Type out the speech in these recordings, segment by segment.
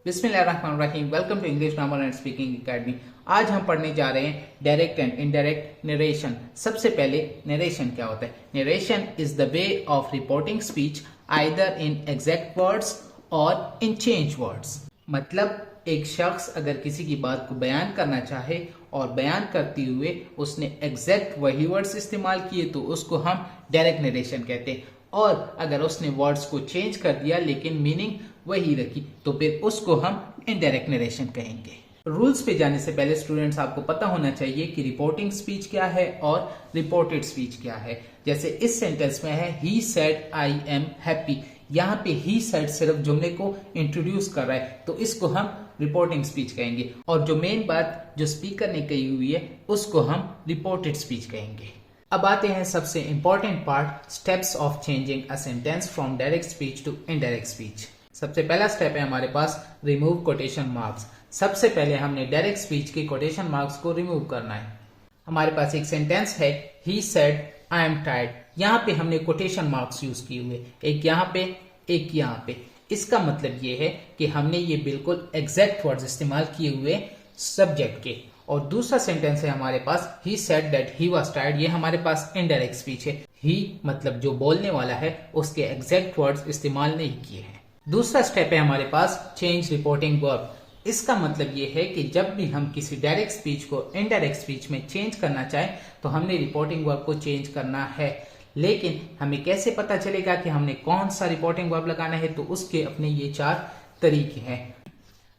बिस्मिल्लाहिर्रहमानिर्रहीम। Welcome to English grammar and speaking academy. आज हम पढ़ने जा रहे हैं डायरेक्ट एंड इनडायरेक्ट नरेशन। सबसे पहले नरेशन क्या होता है? Narration is the way of reporting speech either in exact words और इन चेंज वर्ड्स। मतलब एक शख्स अगर किसी की बात को बयान करना चाहे और बयान करते हुए उसने एग्जैक्ट वही वर्ड्स इस्तेमाल किए तो उसको हम डायरेक्ट नरेशन कहते हैं, और अगर उसने वर्ड्स को चेंज कर दिया लेकिन मीनिंग वही रखी तो फिर उसको हम इनडायरेक्ट नरेशन कहेंगे। रूल्स पे जाने से पहले स्टूडेंट्स आपको पता होना चाहिए कि रिपोर्टिंग स्पीच क्या है और रिपोर्टेड स्पीच क्या है। जैसे इस सेंटेंस में है he said I am happy. यहाँ पे ही सेड सिर्फ जुमले को इंट्रोड्यूस कर रहा है तो इसको हम रिपोर्टिंग स्पीच कहेंगे, और जो मेन बात जो स्पीकर ने कही हुई है उसको हम रिपोर्टेड स्पीच कहेंगे। अब आते हैं सबसे important part, steps of changing a sentence from direct speech to indirect speech. सबसे पहला स्टेप है हमारे पास रिमूव कोटेशन मार्क्स। सबसे पहले हमने डायरेक्ट स्पीच के कोटेशन मार्क्स को रिमूव करना है। हमारे पास एक सेंटेंस है he said I am tired. यहाँ पे हमने कोटेशन मार्क्स यूज किए हुए, एक यहाँ पे एक यहाँ पे। इसका मतलब ये है कि हमने ये बिल्कुल एग्जैक्ट वर्ड्स इस्तेमाल किए हुए सब्जेक्ट के। और दूसरा सेंटेंस है हमारे पास he said that he was tired. ये हमारे पास इनडायरेक्ट स्पीच है। ही मतलब जो बोलने वाला है उसके एग्जैक्ट वर्ड्स इस्तेमाल नहीं किए हैं। दूसरा स्टेप है हमारे पास चेंज रिपोर्टिंग वर्ब। इसका मतलब ये है कि जब भी हम किसी डायरेक्ट स्पीच को इनडायरेक्ट स्पीच में चेंज करना चाहें तो हमने रिपोर्टिंग वर्ब को चेंज करना है। लेकिन हमें कैसे पता चलेगा कि हमने कौन सा रिपोर्टिंग वर्ब लगाना है? तो उसके अपने ये 4 तरीके हैं।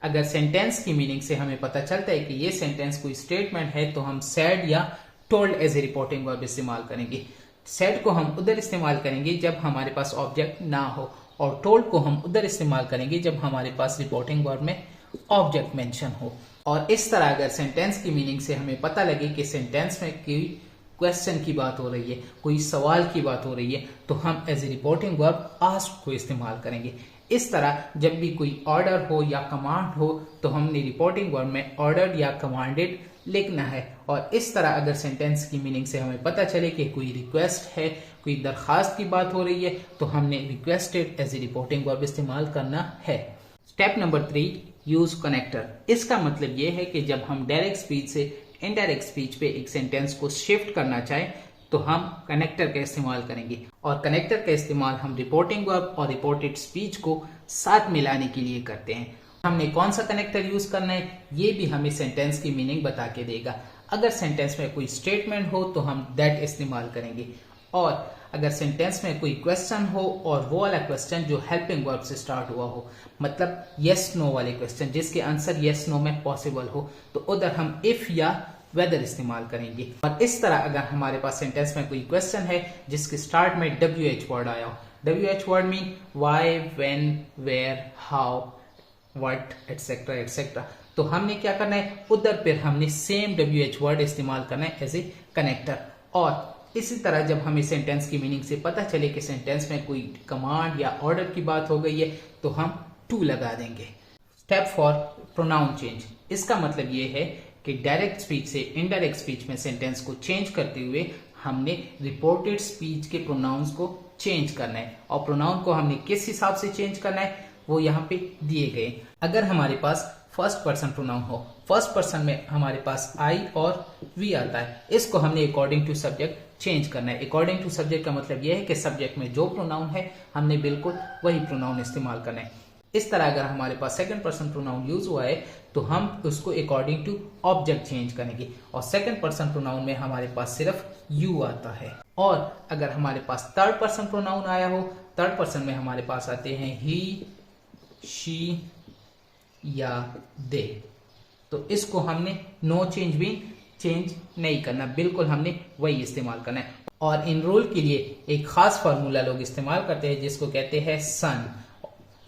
अगर सेंटेंस की मीनिंग से हमें पता चलता है कि ये सेंटेंस कोई स्टेटमेंट है तो हम सेड या told as a reporting verb इस्तेमाल करेंगे। सेड को हम उधर इस्तेमाल करेंगे जब हमारे पास ऑब्जेक्ट ना हो, और टोल्ड को हम उधर इस्तेमाल करेंगे जब हमारे पास रिपोर्टिंग वर्ब में ऑब्जेक्ट मेंशन हो। और इस तरह अगर सेंटेंस की मीनिंग से हमें पता लगे कि सेंटेंस में कोई क्वेश्चन की बात हो रही है, कोई सवाल की बात हो रही है, तो हम as a reporting verb ask को इस्तेमाल करेंगे। इस तरह जब भी कोई ऑर्डर हो या कमांड हो तो हमने रिपोर्टिंग वर्ब में ऑर्डर्ड या कमांडेड लिखना है। और इस तरह अगर सेंटेंस की मीनिंग से हमें पता चले कि कोई रिक्वेस्ट है, कोई दरखास्त की बात हो रही है, तो हमने requested as a reporting verb इस्तेमाल करना है। Step number 3, use connector. इसका मतलब ये है कि जब हम डायरेक्ट स्पीच से इनडायरेक्ट स्पीच पे एक सेंटेंस को शिफ्ट करना चाहें तो हम कनेक्टर का इस्तेमाल करेंगे, और कनेक्टर का इस्तेमाल हम रिपोर्टिंग वर्ब और रिपोर्टेड स्पीच को साथ मिलाने के लिए करते हैं। हमने कौन सा कनेक्टर यूज करना है ये भी हमें सेंटेंस की मीनिंग बता के देगा। अगर सेंटेंस में कोई स्टेटमेंट हो तो हम दैट इस्तेमाल करेंगे, और अगर सेंटेंस में कोई क्वेश्चन हो और वो वाला क्वेश्चन जो हेल्पिंग वर्ब से स्टार्ट हुआ हो, मतलब यस नो वाले क्वेश्चन जिसके आंसर यस नो में पॉसिबल हो, तो उधर हम इफ या वेदर इस्तेमाल करेंगे। और इस तरह अगर हमारे पास सेंटेंस में कोई क्वेश्चन है जिसके स्टार्ट में WH वर्ड आया हो, WH word mean why, when, where, how, what, etcetera etcetera, तो हमने क्या करना है, उधर फिर हमने सेम WH वर्ड इस्तेमाल करना है एज ए कनेक्टर। और इसी तरह जब हमें सेंटेंस की मीनिंग से पता चले कि सेंटेंस में कोई कमांड या ऑर्डर की बात हो गई है तो हम टू लगा देंगे। Step 4, pronoun change. इसका मतलब ये है कि डायरेक्ट स्पीच से इनडायरेक्ट स्पीच में सेंटेंस को चेंज करते हुए हमने रिपोर्टेड स्पीच के प्रोनाउंस को चेंज करना है। और प्रोनाउन को हमने किस हिसाब से चेंज करना है वो यहाँ पे दिए गए। अगर हमारे पास फर्स्ट पर्सन प्रोनाउन हो, फर्स्ट पर्सन में हमारे पास आई और वी आता है, इसको हमने अकॉर्डिंग टू सब्जेक्ट चेंज करना है। अकॉर्डिंग टू सब्जेक्ट का मतलब यह है कि सब्जेक्ट में जो प्रोनाउन है हमने बिल्कुल वही प्रोनाउन इस्तेमाल करना है। इस तरह अगर हमारे पास सेकंड पर्सन प्रोनाउन यूज हुआ है तो हम उसको अकॉर्डिंग टू ऑब्जेक्ट चेंज करेंगे, और सेकंड पर्सन प्रोनाउन में हमारे पास सिर्फ यू आता है। और अगर हमारे पास थर्ड पर्सन प्रोनाउन आया हो, थर्ड पर्सन में हमारे पास आते हैं ही, शी या दे, तो इसको हमने नो चेंज भी चेंज नहीं करना, बिल्कुल हमने वही इस्तेमाल करना है। और इन रूल के लिए एक खास फार्मूला लोग इस्तेमाल करते हैं जिसको कहते हैं सन।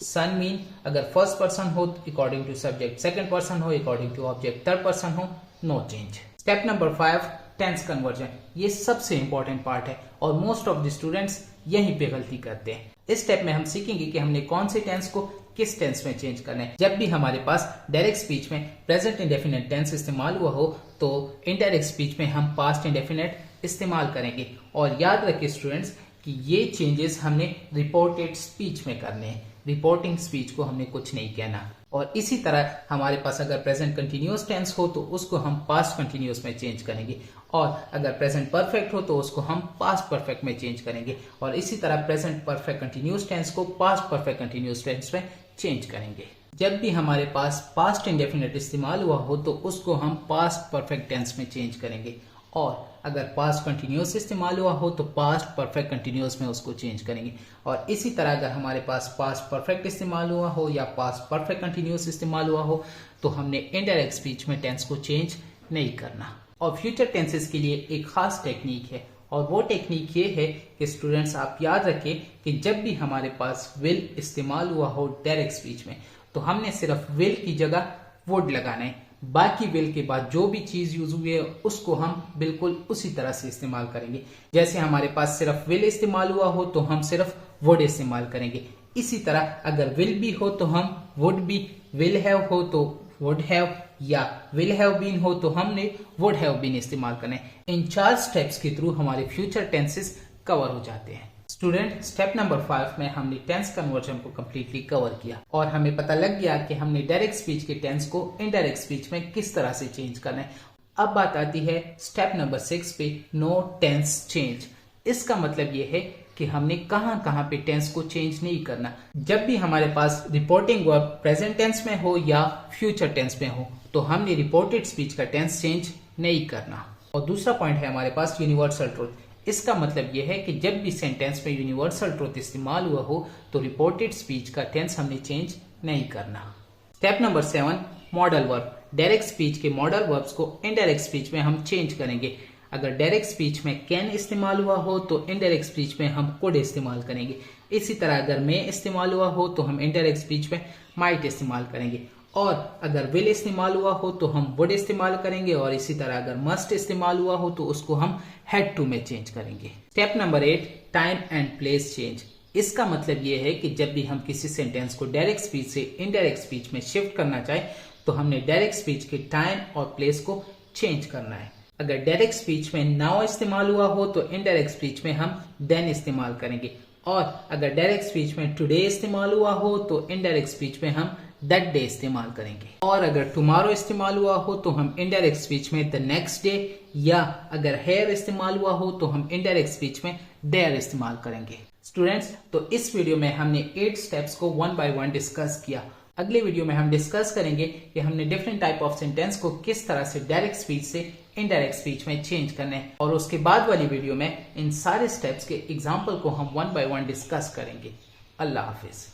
सन मीन अगर फर्स्ट पर्सन हो according to subject, second person हो according to object, third person हो no change. Step number 5, tense conversion. ये सबसे इंपॉर्टेंट पार्ट है और मोस्ट ऑफ द स्टूडेंट्स यहीं पे गलती करते हैं। इस स्टेप में हम सीखेंगे कि हमने कौन से टेंस को किस टेंस में चेंज करना है। जब भी हमारे पास डायरेक्ट स्पीच में प्रेजेंट इंडेफिनिट टेंस इस्तेमाल हुआ हो तो इनडायरेक्ट स्पीच में हम पास्ट इंडेफिनिट इस्तेमाल करेंगे। और याद रखिए स्टूडेंट्स कि ये चेंजेस हमने रिपोर्टेड स्पीच में करने हैं, रिपोर्टिंग स्पीच को हमने कुछ नहीं कहना। और इसी तरह हमारे पास अगर प्रेजेंट कंटिन्यूअस टेंस हो तो उसको हम पास्ट कंटिन्यूअस में चेंज करेंगे, और अगर प्रेजेंट परफेक्ट हो तो उसको हम पास्ट परफेक्ट में चेंज करेंगे, और इसी तरह प्रेजेंट परफेक्ट कंटिन्यूअस टेंस को पास्ट परफेक्ट कंटिन्यूअस टेंस में चेंज करेंगे। जब भी हमारे पास पास्ट इंडेफिनिट इस्तेमाल हुआ हो तो उसको हम पास्ट परफेक्ट टेंस में चेंज करेंगे, और अगर पास्ट कंटिन्यूअस इस्तेमाल हुआ हो तो पास्ट परफेक्ट कंटिन्यूअस में उसको चेंज करेंगे। और इसी तरह अगर हमारे पास पास्ट परफेक्ट इस्तेमाल हुआ हो या पास्ट परफेक्ट कंटिन्यूअस इस्तेमाल हुआ हो तो हमने इनडायरेक्ट स्पीच में टेंस को चेंज नहीं करना। और फ्यूचर टेंसेस के लिए एक खास टेक्निक है, और वो टेक्निक ये है कि स्टूडेंट्स आप याद रखें कि जब भी हमारे पास विल इस्तेमाल हुआ हो डायरेक्ट स्पीच में तो हमने सिर्फ विल की जगह वुड लगाना है, बाकी विल के बाद जो भी चीज यूज हुई है उसको हम बिल्कुल उसी तरह से इस्तेमाल करेंगे। जैसे हमारे पास सिर्फ विल इस्तेमाल हुआ हो तो हम सिर्फ वुड इस्तेमाल करेंगे, इसी तरह अगर विल भी हो तो हम वुड भी, विल हैव हो तो वुड हैव, या विल हैव बीन हो तो हमने वुड हैव बीन इस्तेमाल करना है। इन 4 स्टेप्स के थ्रू हमारे फ्यूचर टेंसेस कवर हो जाते हैं। स्टूडेंट, स्टेप नंबर 5 में हमने टेंस कन्वर्जन को कम्प्लीटली कवर किया और हमें पता लग गया कि हमने डायरेक्ट स्पीच के टेंस को इनडायरेक्ट स्पीच में किस तरह से चेंज करना है। अब बात आती है स्टेप नंबर 6 पे, नो टेंस चेंज। इसका मतलब ये है कि हमने कहां कहां पे टेंस को चेंज नहीं करना। जब भी हमारे पास रिपोर्टिंग वर्ब प्रेजेंट टेंस में हो या फ्यूचर टेंस में हो तो हमने रिपोर्टेड स्पीच का टेंस चेंज नहीं करना। और दूसरा पॉइंट है हमारे पास यूनिवर्सल ट्रूथ। इसका मतलब यह है कि जब भी सेंटेंस में यूनिवर्सल ट्रूथ इस्तेमाल हुआ हो तो रिपोर्टेड स्पीच का टेंस हमने चेंज नहीं करना। Step number 7, modal verb. Direct speech के मॉडल वर्ब्स को इनडायरेक्ट स्पीच में हम चेंज करेंगे। अगर डायरेक्ट स्पीच में कैन इस्तेमाल हुआ हो तो इनडायरेक्ट स्पीच में हम कुड इस्तेमाल करेंगे। इसी तरह अगर मे इस्तेमाल हुआ हो तो हम इनडायरेक्ट स्पीच में माइट इस्तेमाल करेंगे, और अगर विल इस्तेमाल हुआ हो तो हम वुड इस्तेमाल करेंगे, और इसी तरह अगर मस्ट इस्तेमाल हुआ हो तो उसको हम हैड टू में चेंज करेंगे। Step number 8, time and place change. इसका मतलब ये है कि जब भी हम किसी सेंटेंस को डायरेक्ट स्पीच से इनडायरेक्ट स्पीच में शिफ्ट करना चाहे तो हमने डायरेक्ट स्पीच के टाइम और प्लेस को चेंज करना है। अगर डायरेक्ट स्पीच में नाउ इस्तेमाल हुआ हो तो इनडायरेक्ट स्पीच में हम देन इस्तेमाल करेंगे, और अगर डायरेक्ट स्पीच में टुडे इस्तेमाल हुआ हो तो इनडायरेक्ट स्पीच में हम दैट डे इस्तेमाल करेंगे, और अगर टुमारो इस्तेमाल हुआ हो तो हम इनडायरेक्ट स्पीच में द नेक्स्ट डे, या अगर हेयर इस्तेमाल हुआ हो तो हम इनडायरेक्ट स्पीच में देयर इस्तेमाल करेंगे। स्टूडेंट्स, तो इस वीडियो में हमने 8 स्टेप्स को 1 बाय 1 डिस्कस किया। अगले वीडियो में हम डिस्कस करेंगे कि हमने डिफरेंट टाइप ऑफ सेंटेंस को किस तरह से डायरेक्ट स्पीच से इनडायरेक्ट स्पीच में चेंज करना है, और उसके बाद वाली वीडियो में इन सारे स्टेप्स के एग्जाम्पल को हम 1 बाय 1 डिस्कस करेंगे। अल्लाह हाफिज।